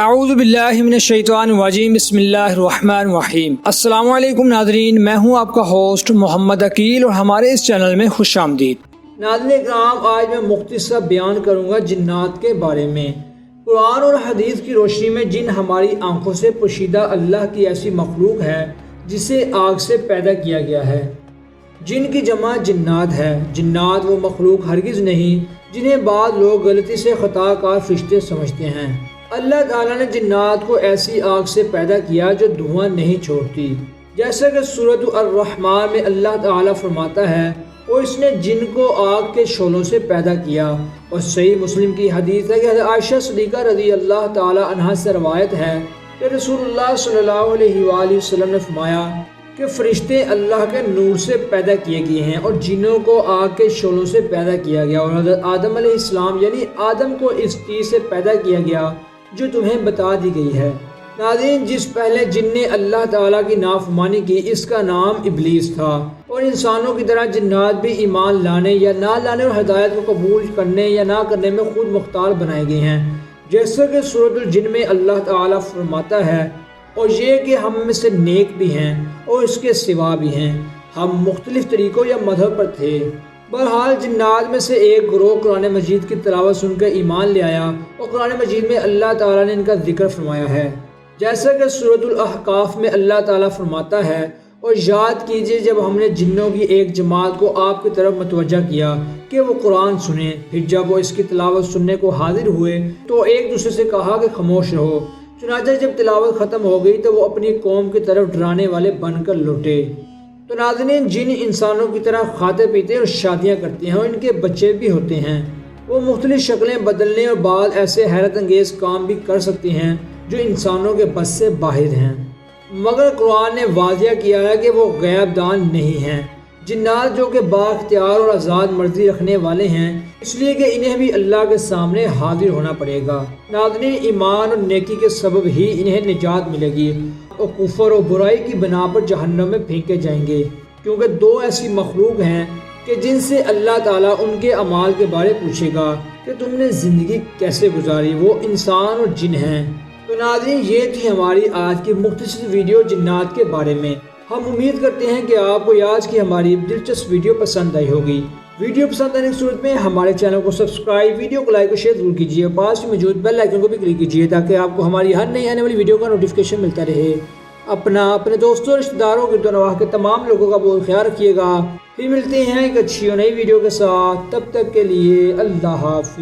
اعوذ باللہ من الشیطان الرجیم، بسم اللہ الرحمن الرحیم۔ السلام علیکم ناظرین، میں ہوں آپ کا ہوسٹ محمد عقیل اور ہمارے اس چینل میں خوش آمدید۔ ناظرین اکرام، آج میں مختصر بیان کروں گا جنات کے بارے میں۔ قرآن اور حدیث کی روشنی میں جن ہماری آنکھوں سے پوشیدہ اللہ کی ایسی مخلوق ہے جسے آگ سے پیدا کیا گیا ہے۔ جن کی جمع جنات ہے۔ جنات وہ مخلوق ہرگز نہیں جنہیں بعض لوگ غلطی سے خطا کار فرشتے سمجھتے ہیں۔ اللہ تعالیٰ نے جنات کو ایسی آگ سے پیدا کیا جو دھواں نہیں چھوڑتی، جیسا کہ سورۃ الرحمن میں اللہ تعالیٰ فرماتا ہے اور اس نے جن کو آگ کے شعلوں سے پیدا کیا۔ اور صحیح مسلم کی حدیث ہے کہ حضرت عائشہ صدیقہ رضی اللہ تعالیٰ عنہا سے روایت ہے کہ رسول اللہ صلی اللہ علیہ وآلہ وسلم نے فرمایا کہ فرشتے اللہ کے نور سے پیدا کیے گئے ہیں اور جنوں کو آگ کے شعلوں سے پیدا کیا گیا، اور حضرت آدم علیہ السلام یعنی آدم کو اس چیز سے پیدا کیا گیا جو تمہیں بتا دی گئی ہے۔ ناظرین، جس پہلے جن نے اللہ تعالیٰ کی نافرمانی کی اس کا نام ابلیس تھا، اور انسانوں کی طرح جنات بھی ایمان لانے یا نہ لانے اور ہدایت کو قبول کرنے یا نہ کرنے میں خود مختار بنائے گئے ہیں، جیسا کہ سورۃ الجن میں اللہ تعالیٰ فرماتا ہے اور یہ کہ ہم میں سے نیک بھی ہیں اور اس کے سوا بھی ہیں، ہم مختلف طریقوں یا مذہب پر تھے۔ بہرحال جنات میں سے ایک گروہ قرآن مجید کی تلاوت سن کر ایمان لے آیا اور قرآن مجید میں اللہ تعالیٰ نے ان کا ذکر فرمایا ہے، جیسا کہ سورۃ الاحقاف میں اللہ تعالیٰ فرماتا ہے اور یاد کیجئے جب ہم نے جنوں کی ایک جماعت کو آپ کی طرف متوجہ کیا کہ وہ قرآن سنیں، پھر جب وہ اس کی تلاوت سننے کو حاضر ہوئے تو ایک دوسرے سے کہا کہ خاموش رہو۔ چنانچہ جب تلاوت ختم ہو گئی تو وہ اپنی قوم کی طرف ڈرانے والے بن کر لوٹے۔ تو ناظرین، جن انسانوں کی طرح کھاتے پیتے اور شادیاں کرتے ہیں اور ان کے بچے بھی ہوتے ہیں، وہ مختلف شکلیں بدلنے اور بعض ایسے حیرت انگیز کام بھی کر سکتے ہیں جو انسانوں کے بس سے باہر ہیں، مگر قرآن نے واضح کیا ہے کہ وہ غیب دان نہیں ہیں۔ جنات جو کہ بااختیار اور آزاد مرضی رکھنے والے ہیں، اس لیے کہ انہیں بھی اللہ کے سامنے حاضر ہونا پڑے گا۔ ناظرین، ایمان اور نیکی کے سبب ہی انہیں نجات ملے گی اور کفر اور برائی کی بنا پر جہنم میں پھینکے جائیں گے، کیونکہ دو ایسی مخلوق ہیں کہ جن سے اللہ تعالیٰ ان کے اعمال کے بارے پوچھے گا کہ تم نے زندگی کیسے گزاری، وہ انسان اور جن ہیں۔ تو ناظرین، یہ تھی ہماری آج کی مختصر ویڈیو جنات کے بارے میں۔ ہم امید کرتے ہیں کہ آپ کو آج کی ہماری دلچسپ ویڈیو پسند آئی ہوگی۔ ویڈیو پسند آنے کی صورت میں ہمارے چینل کو سبسکرائب، ویڈیو کو لائک اور شیئر ضرور کیجیے، اور پاس میں موجود بیل آئیکن کو بھی کلک کیجیے تاکہ آپ کو ہماری ہر نئی آنے والی ویڈیو کا نوٹیفیکیشن ملتا رہے۔ اپنے دوستوں اور رشتہ داروں گرد و نواح کے تمام لوگوں کا بہت خیال رکھیے گا۔ پھر ملتے ہیں ایک اچھی اور نئی ویڈیو کے ساتھ، تب تک کے لیے اللہ حافظ۔